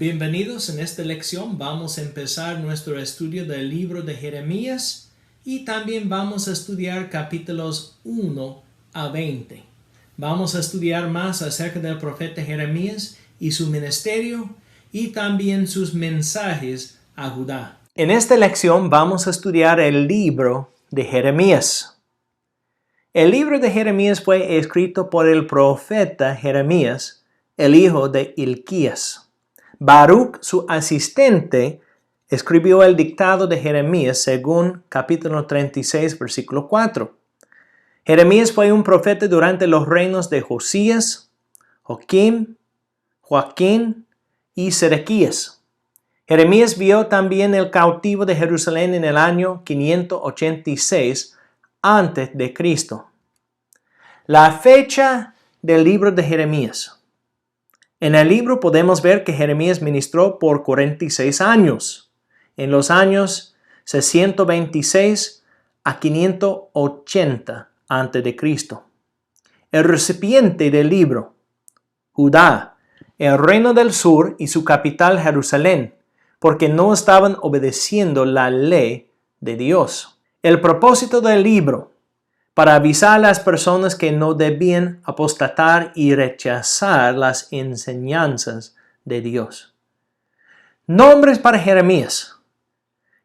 Bienvenidos. En esta lección vamos a empezar nuestro estudio del libro de Jeremías y también vamos a estudiar capítulos 1 a 20. Vamos a estudiar más acerca del profeta Jeremías y su ministerio y también sus mensajes a Judá. En esta lección vamos a estudiar el libro de Jeremías. El libro de Jeremías fue escrito por el profeta Jeremías, el hijo de Hilquías. Baruch, su asistente, escribió el dictado de Jeremías según capítulo 36, versículo 4. Jeremías fue un profeta durante los reinos de Josías, Joaquín y Sedequías. Jeremías vio también el cautivo de Jerusalén en el año 586 antes de Cristo. La fecha del libro de Jeremías. En el libro podemos ver que Jeremías ministró por 46 años, en los años 626 a 580 a.C. El recipiente del libro, Judá, el reino del sur y su capital Jerusalén, porque no estaban obedeciendo la ley de Dios. El propósito del libro, para avisar a las personas que no debían apostatar y rechazar las enseñanzas de Dios. Nombres para Jeremías.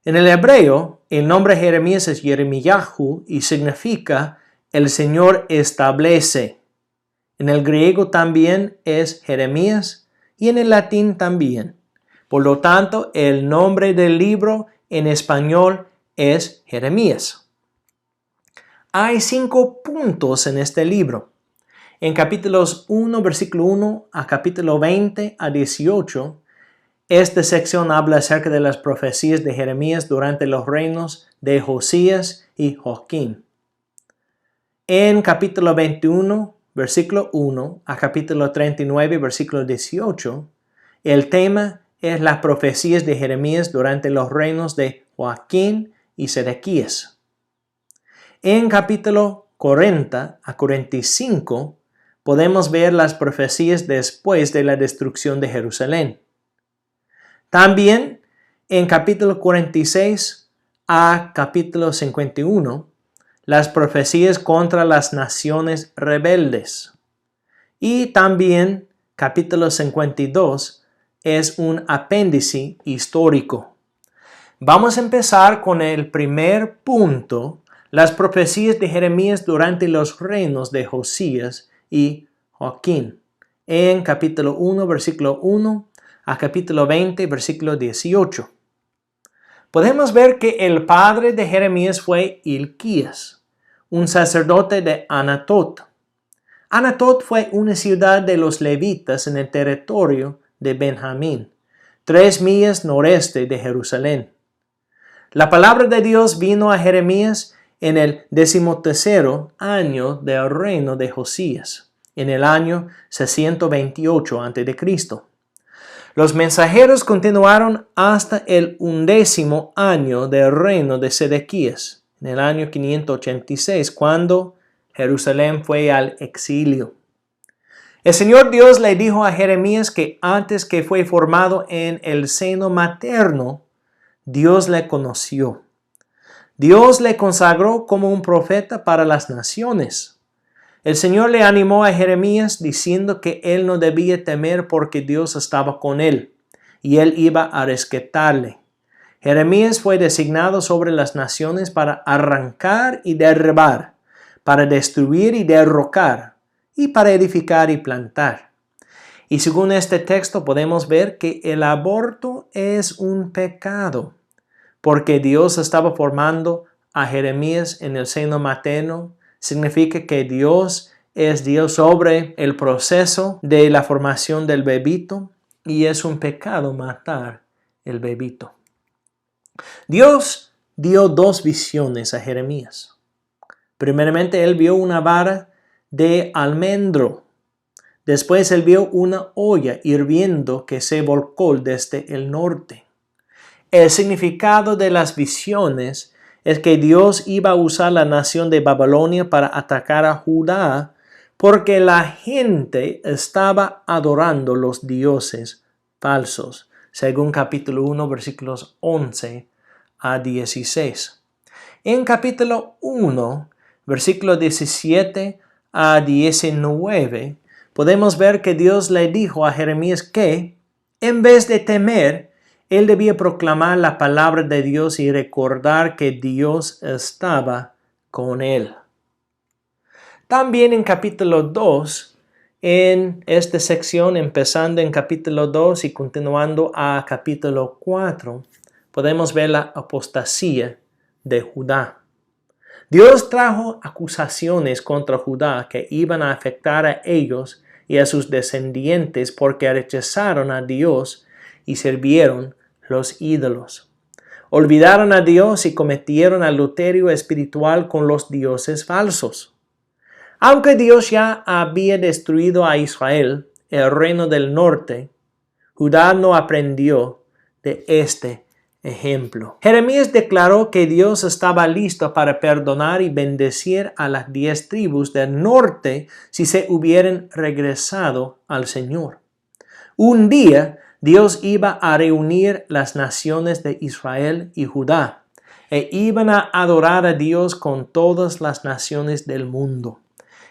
En el hebreo, el nombre Jeremías es Jeremiyahu y significa el Señor establece. En el griego también es Jeremías y en el latín también. Por lo tanto, el nombre del libro en español es Jeremías. Hay 5 puntos en este libro. En capítulos 1, versículo 1 a capítulo 20 a 18, esta sección habla acerca de las profecías de Jeremías durante los reinos de Josías y Joaquín. En capítulo 21, versículo 1 a capítulo 39, versículo 18, el tema es las profecías de Jeremías durante los reinos de Joaquín y Sedequías. En capítulo 40 a 45 podemos ver las profecías después de la destrucción de Jerusalén. También en capítulo 46 a capítulo 51 las profecías contra las naciones rebeldes. Y también capítulo 52 es un apéndice histórico. Vamos a empezar con el primer punto. Las profecías de Jeremías durante los reinos de Josías y Joaquín, en capítulo 1, versículo 1 a capítulo 20, versículo 18. Podemos ver que el padre de Jeremías fue Hilquías, un sacerdote de Anatot. Anatot fue una ciudad de los levitas en el territorio de Benjamín, 3 millas noreste de Jerusalén. La palabra de Dios vino a Jeremías en el 13º año del reino de Josías, en el año 628 a.C. Los mensajeros continuaron hasta el 11º año del reino de Sedequías, en el año 586, cuando Jerusalén fue al exilio. El Señor Dios le dijo a Jeremías que antes que fue formado en el seno materno, Dios le conoció. Dios le consagró como un profeta para las naciones. El Señor le animó a Jeremías diciendo que él no debía temer porque Dios estaba con él y él iba a rescatarle. Jeremías fue designado sobre las naciones para arrancar y derribar, para destruir y derrocar, y para edificar y plantar. Y según este texto podemos ver que el aborto es un pecado, porque Dios estaba formando a Jeremías en el seno materno. Significa que Dios es Dios sobre el proceso de la formación del bebito y es un pecado matar el bebito. Dios dio 2 visiones a Jeremías. Primeramente, él vio una vara de almendro. Después, él vio una olla hirviendo que se volcó desde el norte. El significado de las visiones es que Dios iba a usar la nación de Babilonia para atacar a Judá porque la gente estaba adorando los dioses falsos, según capítulo 1, versículos 11 a 16. En capítulo 1, versículos 17 a 19, podemos ver que Dios le dijo a Jeremías que, en vez de temer, él debía proclamar la palabra de Dios y recordar que Dios estaba con él. También en capítulo 2, en esta sección, empezando en capítulo 2 y continuando a capítulo 4, podemos ver la apostasía de Judá. Dios trajo acusaciones contra Judá que iban a afectar a ellos y a sus descendientes porque rechazaron a Dios y sirvieron los ídolos. Olvidaron a Dios y cometieron adulterio espiritual con los dioses falsos. Aunque Dios ya había destruido a Israel, el reino del norte, Judá no aprendió de este ejemplo. Jeremías declaró que Dios estaba listo para perdonar y bendecir a las 10 tribus del norte si se hubieran regresado al Señor. Un día Dios iba a reunir las naciones de Israel y Judá e iban a adorar a Dios con todas las naciones del mundo.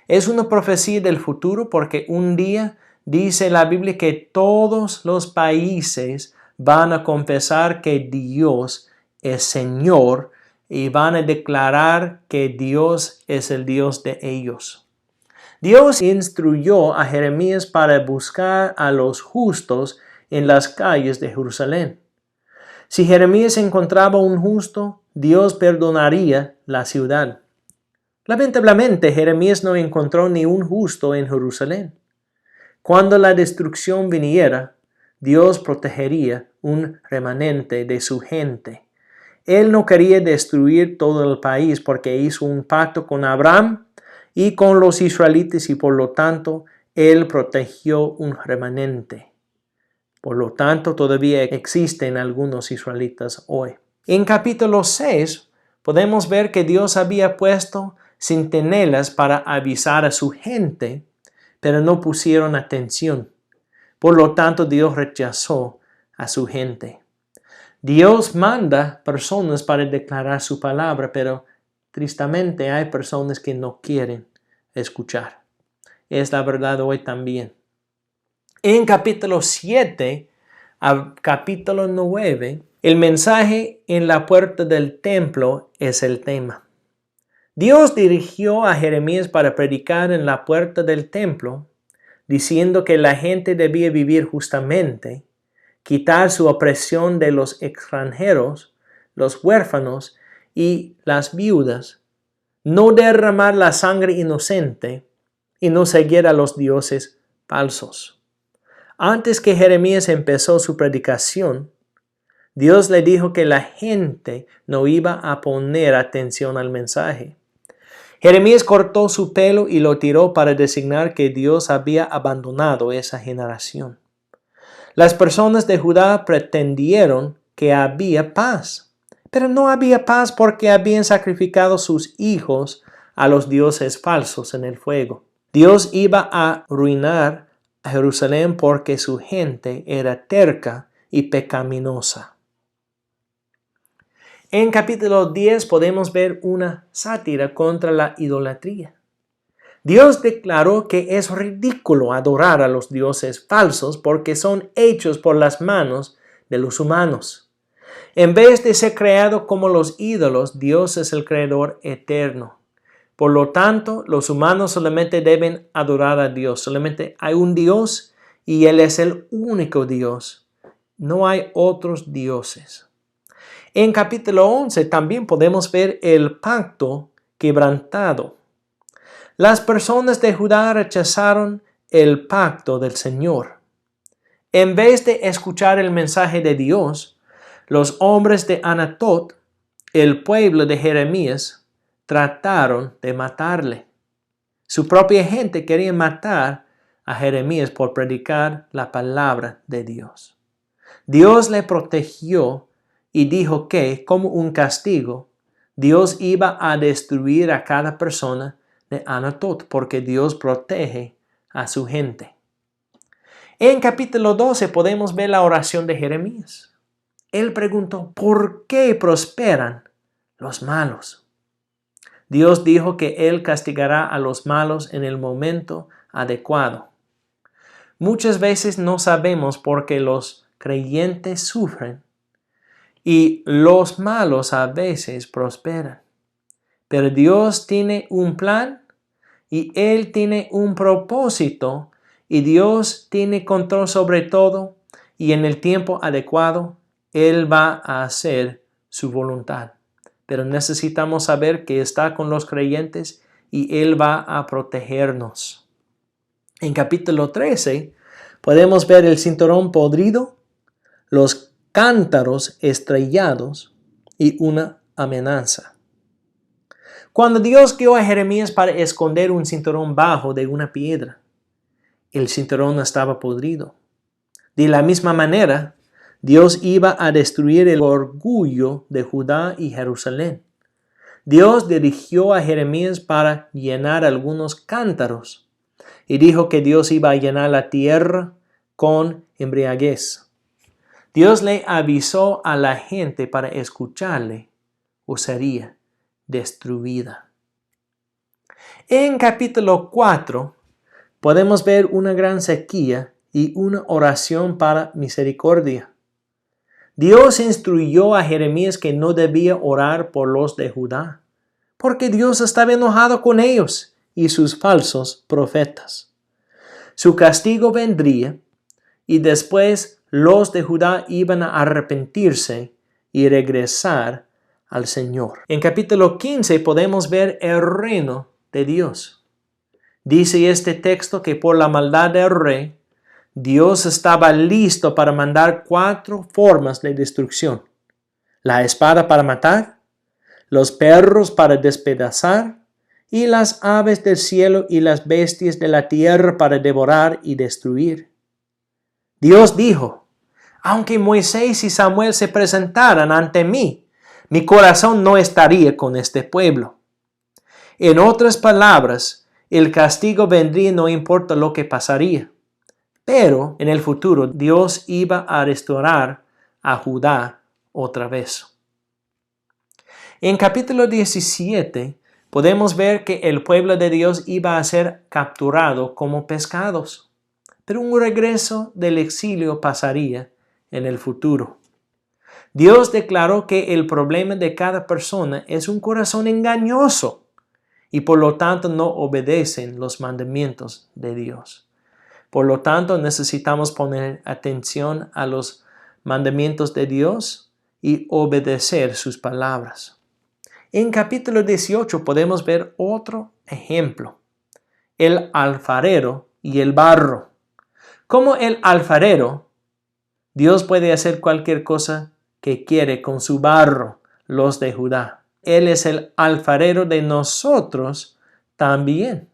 Es una profecía del futuro porque un día dice la Biblia que todos los países van a confesar que Dios es Señor y van a declarar que Dios es el Dios de ellos. Dios instruyó a Jeremías para buscar a los justos en las calles de Jerusalén. Si Jeremías encontraba un justo, Dios perdonaría la ciudad. Lamentablemente, Jeremías no encontró ni un justo en Jerusalén. Cuando la destrucción viniera, Dios protegería un remanente de su gente. Él no quería destruir todo el país porque hizo un pacto con Abraham y con los israelitas y por lo tanto, Él protegió un remanente. Por lo tanto, todavía existen algunos israelitas hoy. En capítulo 6, podemos ver que Dios había puesto centinelas para avisar a su gente, pero no pusieron atención. Por lo tanto, Dios rechazó a su gente. Dios manda personas para declarar su palabra, pero tristemente hay personas que no quieren escuchar. Es la verdad hoy también. En capítulo 7 a capítulo 9, el mensaje en la puerta del templo es el tema. Dios dirigió a Jeremías para predicar en la puerta del templo, diciendo que la gente debía vivir justamente, quitar su opresión de los extranjeros, los huérfanos y las viudas, no derramar la sangre inocente y no seguir a los dioses falsos. Antes que Jeremías empezó su predicación, Dios le dijo que la gente no iba a poner atención al mensaje. Jeremías cortó su pelo y lo tiró para designar que Dios había abandonado esa generación. Las personas de Judá pretendieron que había paz, pero no había paz porque habían sacrificado sus hijos a los dioses falsos en el fuego. Dios iba a arruinar a Jerusalén porque su gente era terca y pecaminosa. En capítulo 10 podemos ver una sátira contra la idolatría. Dios declaró que es ridículo adorar a los dioses falsos porque son hechos por las manos de los humanos. En vez de ser creado como los ídolos, Dios es el creador eterno. Por lo tanto, los humanos solamente deben adorar a Dios. Solamente hay un Dios y Él es el único Dios. No hay otros dioses. En capítulo 11 también podemos ver el pacto quebrantado. Las personas de Judá rechazaron el pacto del Señor. En vez de escuchar el mensaje de Dios, los hombres de Anatot, el pueblo de Jeremías, trataron de matarle. Su propia gente quería matar a Jeremías por predicar la palabra de Dios. Dios le protegió y dijo que, como un castigo, Dios iba a destruir a cada persona de Anatot porque Dios protege a su gente. En capítulo 12 podemos ver la oración de Jeremías. Él preguntó, ¿por qué prosperan los malos? Dios dijo que Él castigará a los malos en el momento adecuado. Muchas veces no sabemos por qué los creyentes sufren y los malos a veces prosperan. Pero Dios tiene un plan y Él tiene un propósito y Dios tiene control sobre todo y en el tiempo adecuado Él va a hacer su voluntad. Pero necesitamos saber que está con los creyentes y Él va a protegernos. En capítulo 13 podemos ver el cinturón podrido, los cántaros estrellados y una amenaza. Cuando Dios guió a Jeremías para esconder un cinturón bajo de una piedra, el cinturón estaba podrido. De la misma manera, Dios iba a destruir el orgullo de Judá y Jerusalén. Dios dirigió a Jeremías para llenar algunos cántaros y dijo que Dios iba a llenar la tierra con embriaguez. Dios le avisó a la gente para escucharle o sería destruida. En capítulo 4 podemos ver una gran sequía y una oración para misericordia. Dios instruyó a Jeremías que no debía orar por los de Judá, porque Dios estaba enojado con ellos y sus falsos profetas. Su castigo vendría y después los de Judá iban a arrepentirse y regresar al Señor. En capítulo 15 podemos ver el reino de Dios. Dice este texto que por la maldad del rey, Dios estaba listo para mandar 4 formas de destrucción: la espada para matar, los perros para despedazar, y las aves del cielo y las bestias de la tierra para devorar y destruir. Dios dijo, aunque Moisés y Samuel se presentaran ante mí, mi corazón no estaría con este pueblo. En otras palabras, el castigo vendría no importa lo que pasaría. Pero en el futuro Dios iba a restaurar a Judá otra vez. En capítulo 17 podemos ver que el pueblo de Dios iba a ser capturado como pescados, pero un regreso del exilio pasaría en el futuro. Dios declaró que el problema de cada persona es un corazón engañoso y por lo tanto no obedecen los mandamientos de Dios. Por lo tanto, necesitamos poner atención a los mandamientos de Dios y obedecer sus palabras. En capítulo 18 podemos ver otro ejemplo: el alfarero y el barro. Como el alfarero, Dios puede hacer cualquier cosa que quiere con su barro, los de Judá. Él es el alfarero de nosotros también.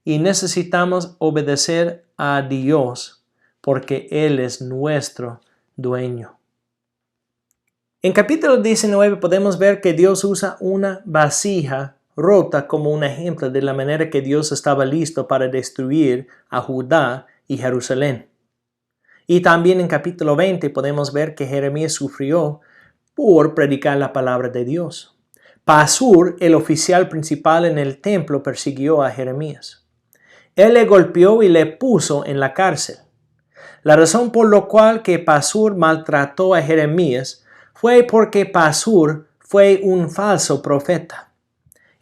Y necesitamos obedecer a Dios porque Él es nuestro dueño. En capítulo 19 podemos ver que Dios usa una vasija rota como un ejemplo de la manera que Dios estaba listo para destruir a Judá y Jerusalén. Y también en capítulo 20 podemos ver que Jeremías sufrió por predicar la palabra de Dios. Pasur, el oficial principal en el templo, persiguió a Jeremías. Él le golpeó y le puso en la cárcel. La razón por la cual que Pasur maltrató a Jeremías fue porque Pasur fue un falso profeta.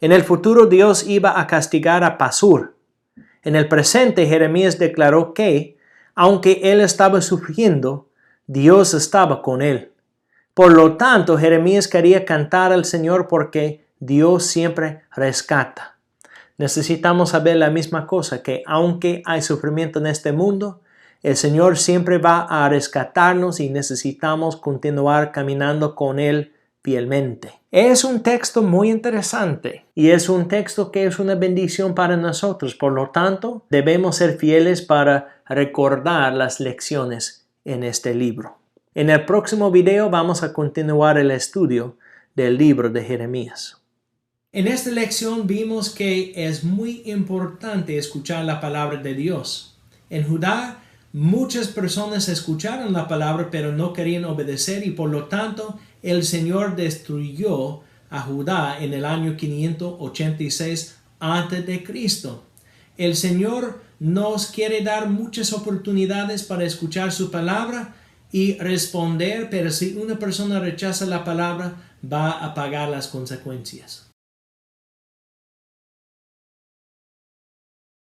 En el futuro Dios iba a castigar a Pasur. En el presente Jeremías declaró que, aunque él estaba sufriendo, Dios estaba con él. Por lo tanto, Jeremías quería cantar al Señor porque Dios siempre rescata. Necesitamos saber la misma cosa, que aunque hay sufrimiento en este mundo, el Señor siempre va a rescatarnos y necesitamos continuar caminando con Él fielmente. Es un texto muy interesante y es un texto que es una bendición para nosotros. Por lo tanto, debemos ser fieles para recordar las lecciones en este libro. En el próximo video vamos a continuar el estudio del libro de Jeremías. En esta lección vimos que es muy importante escuchar la palabra de Dios. En Judá Muchas personas escucharon la palabra pero no querían obedecer y por lo tanto el Señor destruyó a Judá en el año 586 antes de Cristo. El Señor nos quiere dar muchas oportunidades para escuchar su palabra y responder, pero si una persona rechaza la palabra, va a pagar las consecuencias.